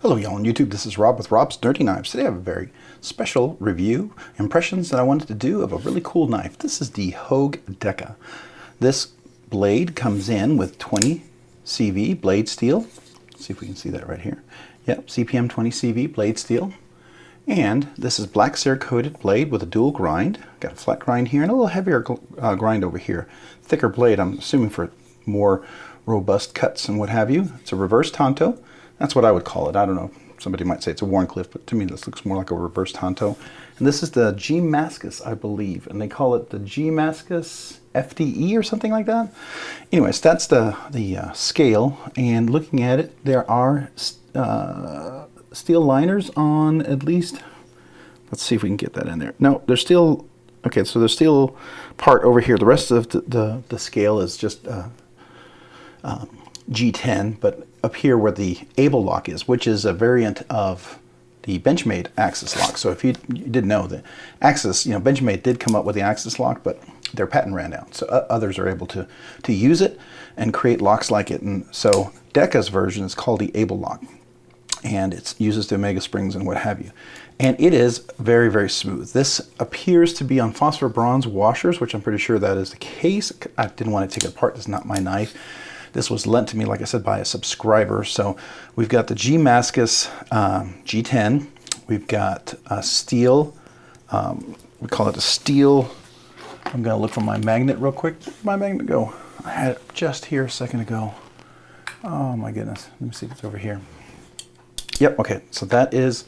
Hello y'all on YouTube, this is Rob with Rob's Nerdy Knives. Today I have a very special review, impressions that I wanted to do of a really cool knife. This is the Hogue Deka. This blade comes in with 20CV blade steel. Let's see if we can see that right here. Yep, CPM-20CV blade steel. And this is black cerakoted blade with a dual grind. Got a flat grind here and a little heavier grind over here. Thicker blade, I'm assuming for more robust cuts and what have you. It's a reverse tanto. That's what I would call it. I don't know. Somebody might say it's a Warncliffe, but to me this looks more like a reverse tanto. And this is the G-Mascus, I believe, and they call it the G-Mascus FDE or something like that. Anyways, that's the scale, and looking at it, there are steel liners on at least. Let's see if we can get that in there. No, there's still okay. So there's still part over here. The rest of the scale is just G10, but up here where the Able lock is, which is a variant of the Benchmade axis lock. So if you didn't know, the axis, Benchmade did come up with the axis lock, but their patent ran out. So others are able to use it and create locks like it. And so Deka's version is called the Able lock, and it uses the Omega springs and what have you. And it is very, very smooth. This appears to be on phosphor bronze washers, which I'm pretty sure that is the case. I didn't want to take it apart. It's not my knife. This was lent to me, like I said, by a subscriber. So we've got the G-Mascus G10. We've got a steel, we call it a steel. I'm going to look for my magnet real quick. Where'd my magnet go? I had it just here a second ago. Oh my goodness. Let me see if it's over here. Yep, okay. So that is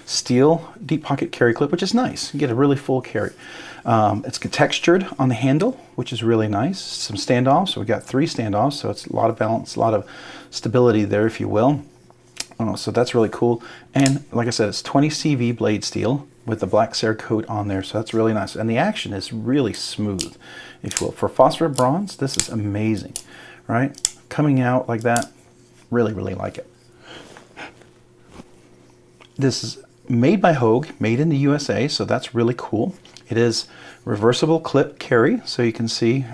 steel deep pocket carry clip, which is nice. You get a really full carry. It's textured on the handle, which is really nice. Some standoffs. So we got 3 standoffs, so it's a lot of balance, a lot of stability there, if you will. So that's really cool. And like I said, it's 20 CV blade steel with the black Cerakote on there, so that's really nice. And the action is really smooth, if you will. For phosphor bronze, this is amazing, right? Coming out like that, really, really like it. This is made by Hogue, made in the USA, so that's really cool. It is reversible clip carry, so you can see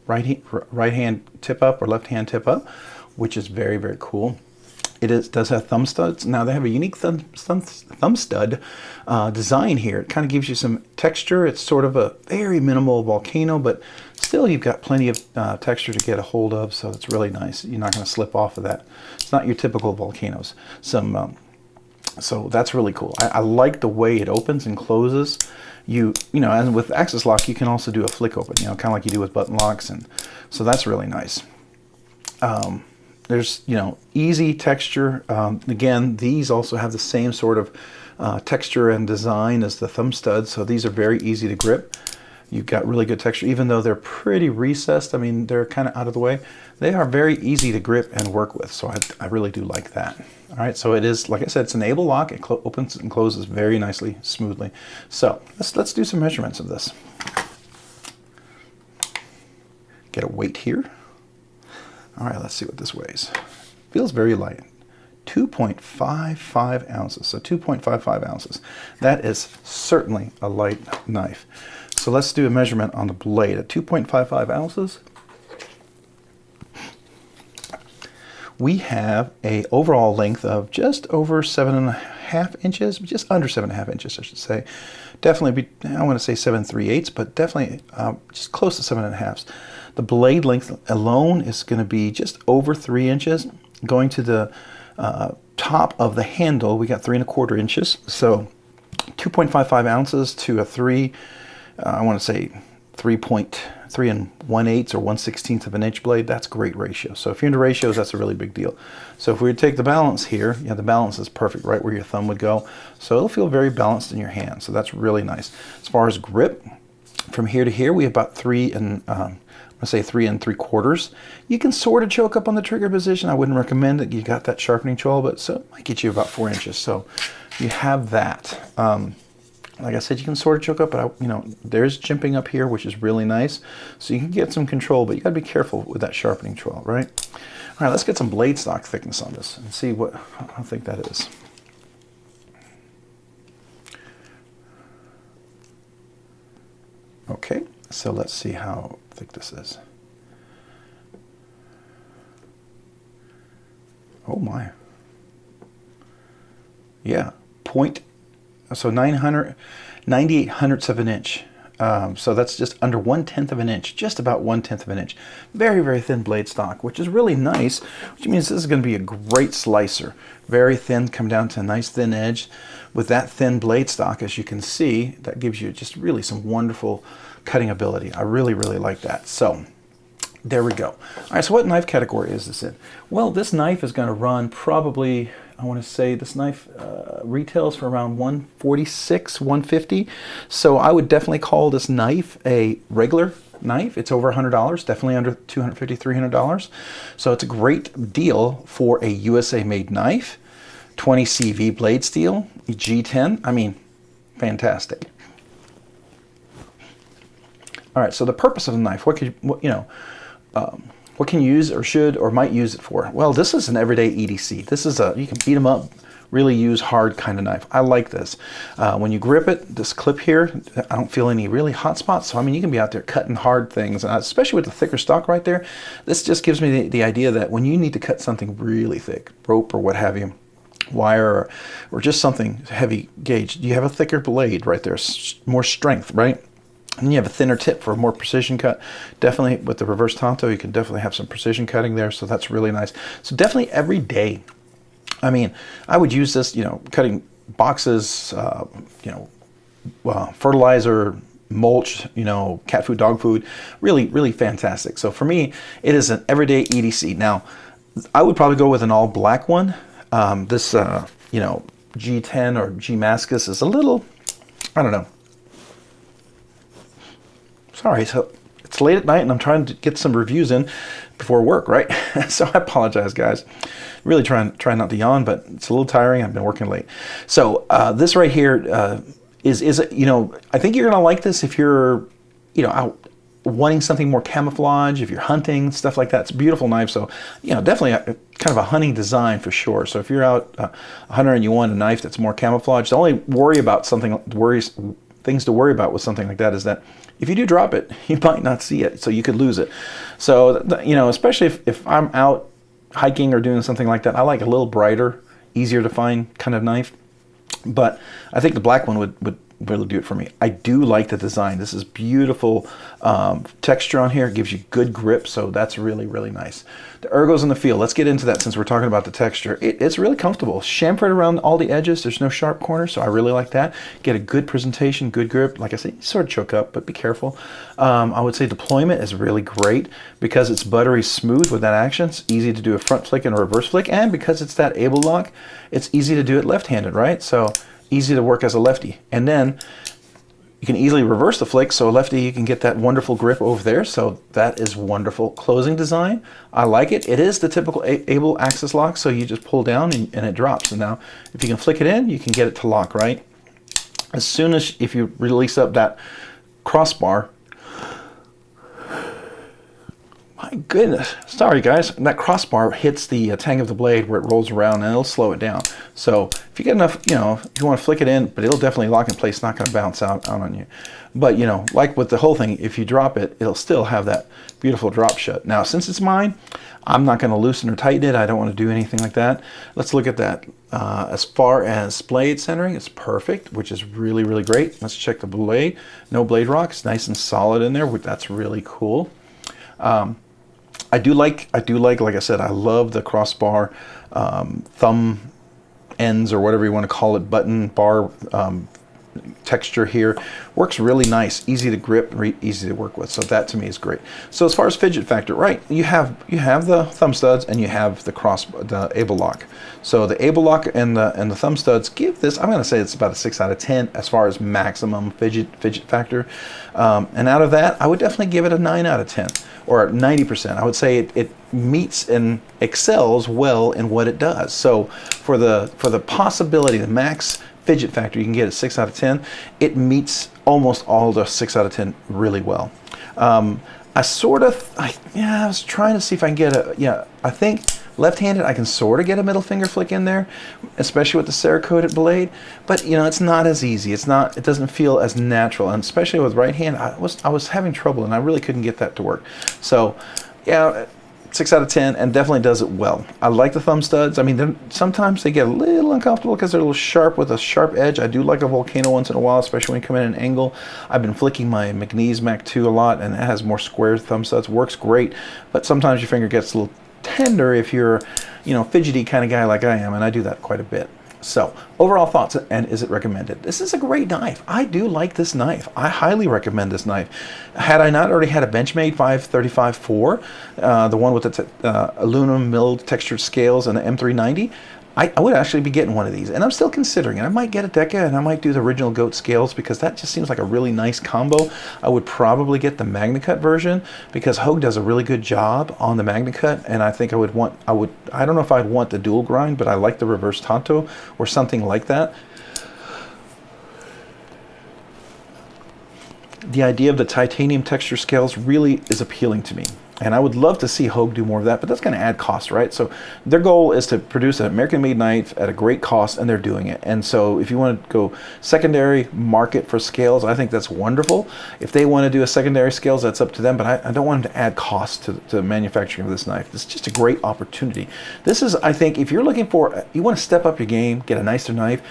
right hand tip up or left hand tip up, which is very, very cool. It does have thumb studs. Now they have a unique thumb stud design here. It kind of gives you some texture. It's sort of a very minimal volcano, but still you've got plenty of texture to get a hold of, so it's really nice. You're not going to slip off of that. It's not your typical volcanoes. So that's really cool. I like the way it opens and closes. And with axis lock, you can also do a flick open, kind of like you do with button locks, and so that's really nice. There's, easy texture. Again, these also have the same sort of texture and design as the thumb studs, so these are very easy to grip. You've got really good texture, even though they're pretty recessed. I mean, they're kind of out of the way. They are very easy to grip and work with, so I really do like that. All right, so it is, like I said, it's an Able lock. It opens and closes very nicely, smoothly. So let's do some measurements of this. Get a weight here. All right, let's see what this weighs. Feels very light. 2.55 ounces, so 2.55 ounces. That is certainly a light knife. So let's do a measurement on the blade at 2.55 ounces. We have a overall length of just over 7.5 inches, just under 7.5 inches, I should say. Definitely, I want to say 7.3/8, but definitely just close to 7.5. The blade length alone is going to be just over 3 inches. Going to the top of the handle, we got 3.25 inches. So 2.55 ounces to a 3. I want to say 3.3 1/8 or 1/16 of an inch blade. That's a great ratio. So if you're into ratios, that's a really big deal. So if we take the balance here, the balance is perfect right where your thumb would go. So it'll feel very balanced in your hand. So that's really nice. As far as grip, from here to here, we have about 3 3.75. You can sort of choke up on the trigger position. I wouldn't recommend it. You got that sharpening tool, but so it might get you about 4 inches. So you have that. Like I said, you can sort of choke up, but there's jimping up here, which is really nice. So you can get some control, but you got to be careful with that sharpening tool, right? All right, let's get some blade stock thickness on this and see what I think that is. Okay, so let's see how thick this is. Oh my. yeah, so 98 hundredths of an inch. So that's just under 1/10 of an inch, just about 1/10 of an inch. Very, very thin blade stock, which is really nice, which means this is going to be a great slicer. Very thin, come down to a nice thin edge. With that thin blade stock, as you can see, that gives you just really some wonderful cutting ability. I really, really like that. So there we go. All right, so what knife category is this in? Well, this knife is going to run probably, I want to say this knife retails for around $146, $150. So I would definitely call this knife a regular knife. It's over $100, definitely under $250, $300. So it's a great deal for a USA made knife. 20 CV blade steel, G10. I mean, fantastic. All right, so the purpose of the knife, what can you use or should or might use it for? Well, this is an everyday EDC. This is you can beat them up, really use hard kind of knife. I like this. When you grip it, this clip here, I don't feel any really hot spots. So, I mean, you can be out there cutting hard things, especially with the thicker stock right there. This just gives me the idea that when you need to cut something really thick, rope or what have you, wire or just something heavy gauge, you have a thicker blade right there, more strength, right? And you have a thinner tip for a more precision cut. Definitely with the reverse tanto, you can definitely have some precision cutting there, so that's really nice. So definitely every day, I mean, I would use this, cutting boxes, fertilizer, mulch, cat food, dog food, really, really fantastic. So for me, it is an everyday EDC. Now, I would probably go with an all black one. This, G10 or G Mascus is a little, I don't know. Sorry, so it's late at night and I'm trying to get some reviews in before work, right? So I apologize, guys. Really trying not to yawn, but it's a little tiring. I've been working late. So this right here is I think you're gonna like this if you're, out wanting something more camouflage, if you're hunting, stuff like that. It's a beautiful knife, so definitely kind of a hunting design for sure. So if you're out a hunter and you want a knife that's more camouflage, the only things to worry about with something like that is that if you do drop it, you might not see it, so you could lose it. So, especially if I'm out hiking or doing something like that, I like a little brighter, easier to find kind of knife. But I think the black one would really do it for me. I do like the design. This is beautiful texture on here. It gives you good grip, so that's really, really nice. The ergos in the feel, let's get into that since we're talking about the texture. It's really comfortable. Chamfered around all the edges. There's no sharp corners, so I really like that. Get a good presentation, good grip. Like I said, you sort of choke up, but be careful. I would say deployment is really great because it's buttery smooth with that action. It's easy to do a front flick and a reverse flick, and because it's that able lock, it's easy to do it left-handed, right? So easy to work as a lefty. And then you can easily reverse the flick, so a lefty, you can get that wonderful grip over there. So that is wonderful. Closing design, I like it. It is the typical able axis lock, so you just pull down and it drops. And now if you can flick it in, you can get it to lock, right? As soon as if you release up that crossbar, my goodness, sorry guys, that crossbar hits the tang of the blade where it rolls around and it'll slow it down. So if you get enough, if you want to flick it in, but it'll definitely lock in place, not going to bounce out on you. But like with the whole thing, if you drop it, it'll still have that beautiful drop shut. Now, since it's mine, I'm not going to loosen or tighten it. I don't want to do anything like that. Let's look at that. As far as blade centering, it's perfect, which is really, really great. Let's check the blade. No blade rocks, nice and solid in there. That's really cool. I do like, like I said, I love the crossbar, thumb ends or whatever you want to call it, button bar texture here. Works really nice, easy to grip, easy to work with. So that to me is great. So as far as fidget factor, right? You have the thumb studs and you have the able lock. So the able lock and the thumb studs give this, I'm going to say it's about a 6 out of 10 as far as maximum fidget factor. And out of that, I would definitely give it a 9 out of 10 or 90%. I would say it meets and excels well in what it does. So for the possibility, the max fidget factor you can get a 6 out of 10, it meets almost all the 6 out of 10 really well. I was trying to see if I can get I think left-handed I can sort of get a middle finger flick in there, especially with the Cerakoted blade, but it's not as easy. It doesn't feel as natural, and especially with right hand, I was having trouble and I really couldn't get that to work. So yeah, 6 out of 10, and definitely does it well. I like the thumb studs. I mean, sometimes they get a little uncomfortable because they're a little sharp with a sharp edge. I do like a Volcano once in a while, especially when you come in at an angle. I've been flicking my McNeese Mac 2 a lot, and it has more square thumb studs. Works great, but sometimes your finger gets a little tender if you're, you know, fidgety kind of guy like I am, and I do that quite a bit. So, overall thoughts, and is it recommended? This is a great knife. I do like this knife. I highly recommend this knife. Had I not already had a Benchmade 535-4, the one with the aluminum milled textured scales and the M390, I would actually be getting one of these, and I'm still considering it. I might get a Deka, and I might do the original goat scales because that just seems like a really nice combo. I would probably get the MagnaCut version because Hogue does a really good job on the MagnaCut, and I think I don't know if I'd want the dual grind, but I like the reverse Tanto or something like that. The idea of the titanium texture scales really is appealing to me. And I would love to see Hogue do more of that, but that's going to add cost, right? So their goal is to produce an American-made knife at a great cost, and they're doing it. And so if you want to go secondary market for scales, I think that's wonderful. If they want to do a secondary scales, that's up to them, but I don't want them to add cost to manufacturing of this knife. This is just a great opportunity. This is, I think, if you're looking for, you want to step up your game, get a nicer knife,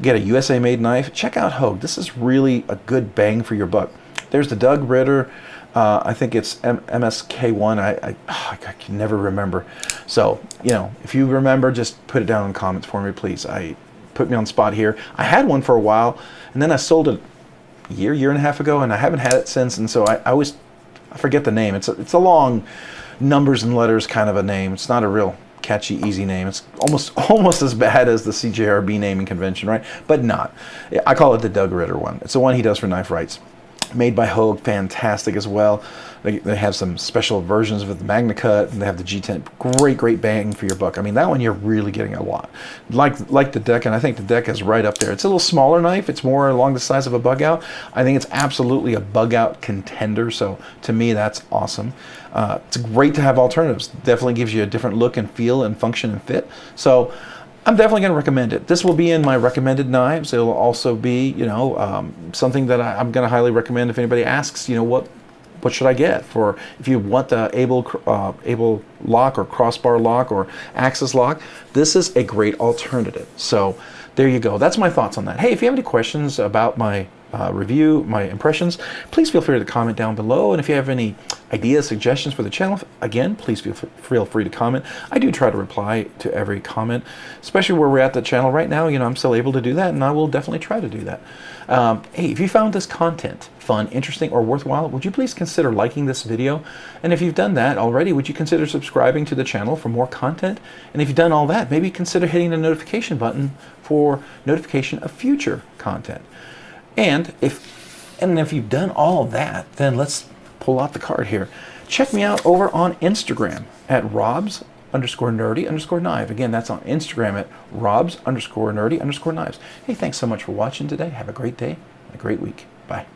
get a USA-made knife, check out Hogue. This is really a good bang for your buck. There's the Doug Ritter. I think it's MSK1. I can never remember. So, you know, if you remember, just put it down in the comments for me, please. Put me on the spot here. I had one for a while, and then I sold it a year and a half ago, and I haven't had it since. And so I forget the name. It's a long numbers and letters kind of a name. It's not a real catchy, easy name. It's almost as bad as the CJRB naming convention, right? But not. I call it the Doug Ritter one. It's the one he does for Knife Rights. Made by Hogue, fantastic as well. They have some special versions of the MagnaCut, and they have the G10. Great bang for your buck. I mean, that one you're really getting a lot. Like the Deka, and I think the Deka is right up there. It's a little smaller knife. It's more along the size of a bug out. I think it's absolutely a bug out contender. So to me, that's awesome. It's great to have alternatives. Definitely gives you a different look and feel and function and fit. So I'm definitely going to recommend it. This will be in my recommended knives. It will also be, you know, something that I'm going to highly recommend if anybody asks, you know, what should I get for if you want the able lock or crossbar lock or axis lock. This is a great alternative. So there you go. That's my thoughts on that. Hey, if you have any questions about my review, my impressions, please feel free to comment down below. And if you have any ideas, suggestions for the channel, again, please feel free to comment. I do try to reply to every comment, especially where we're at the channel right now. You know, I'm still able to do that, and I will definitely try to do that. Hey, if you found this content fun, interesting, or worthwhile, would you please consider liking this video? And if you've done that already, would you consider subscribing to the channel for more content? And if you've done all that, maybe consider hitting the notification button for notification of future content. And if you've done all of that, then let's pull out the card here. Check me out over on Instagram at robs_nerdy_knife. Again, that's on Instagram at robs_nerdy_knives. Hey, thanks so much for watching today. Have a great day and a great week. Bye.